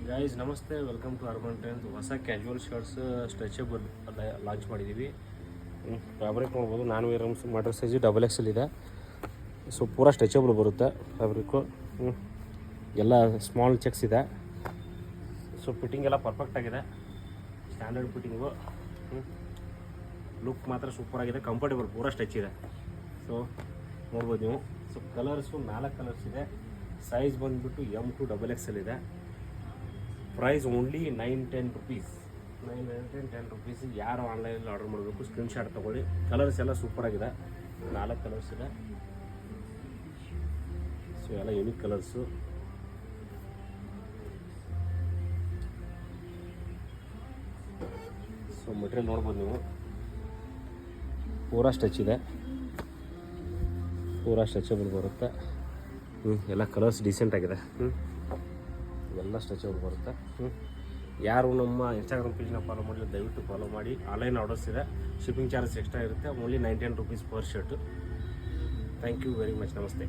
Guys ನಮಸ್ತೆ, welcome to Urban Trends. ಹೊಸ casual shirts stretchable launch ಮಾಡಿದ್ದೀವಿ. ಫ್ಯಾಬ್ರಿಕ್ ನೋಡ್ಬೋದು, ನಾನ್ ವೇರ್ ಮಟರ್ ಸೈಜ್ XXL ಇದೆ. ಸೊ ಪೂರಾ ಸ್ಟ್ರೆಚಬಲ್ ಬರುತ್ತೆ ಫ್ಯಾಬ್ರಿಕ್ಕು. ಎಲ್ಲ ಸ್ಮಾಲ್ ಚೆಕ್ಸ್ ಇದೆ. ಸೊ ಫಿಟ್ಟಿಂಗ್ ಎಲ್ಲ ಪರ್ಫೆಕ್ಟ್ ಆಗಿದೆ, ಸ್ಟ್ಯಾಂಡರ್ಡ್ ಫಿಟ್ಟಿಂಗು. ಲುಕ್ ಮಾತ್ರ ಸೂಪರ್ ಆಗಿದೆ, ಕಂಫರ್ಟೇಬಲ್, ಪೂರಾ ಸ್ಟ್ರೆಚ್ ಇದೆ. ಸೊ ನೋಡ್ಬೋದು ನೀವು. ಸೊ ಕಲರ್ಸು 4 ಕಲರ್ಸ್ ಇದೆ. ಸೈಜ್ ಬಂದುಬಿಟ್ಟು M to XXL ಇದೆ. Price only 9-10 rupees. 9-10 ರುಪೀಸ್. ಯಾರು ಆನ್ಲೈನಲ್ಲಿ ಆರ್ಡರ್ ಮಾಡಬೇಕು ಸ್ಕ್ರೀನ್ಶಾಟ್ ತೊಗೊಳ್ಳಿ. ಕಲರ್ಸ್ ಎಲ್ಲ ಸೂಪರ್ ಆಗಿದೆ, 4 ಕಲರ್ಸ್ ಇದೆ. ಸೊ ಎಲ್ಲ ಯೂನಿಕ್ ಕಲರ್ಸು. ಸೊ ಮೆಟೀರಿಯಲ್ ನೋಡ್ಬೋದು ನೀವು, ಪೂರಾ ಸ್ಟ್ರೆಚ್ ಇದೆ, ಪೂರಾ ಸ್ಟ್ರೆಚಬಲ್ ಬರುತ್ತೆ. ಎಲ್ಲ ಕಲರ್ಸ್ ಡೀಸೆಂಟ್ ಆಗಿದೆ. ಎಲ್ಲ ಸ್ಟ್ರೆಚಬಲ್ ಬರುತ್ತೆ. ಯಾರು ನಮ್ಮ ಇನ್ಸ್ಟಾಗ್ರಾಮ್ ಪೇಜ್ನ ಫಾಲೋ ಮಾಡಲಿ ದಯವಿಟ್ಟು ಫಾಲೋ ಮಾಡಿ. ಆನ್ಲೈನ್ ಆರ್ಡರ್ಸ್ ಇದೆ, ಶಿಪ್ಪಿಂಗ್ ಚಾರ್ಜಸ್ ಎಕ್ಸ್ಟ್ರಾ ಇರುತ್ತೆ. Only 9-10 rupees per shirt. Thank you very much. ನಮಸ್ತೆ.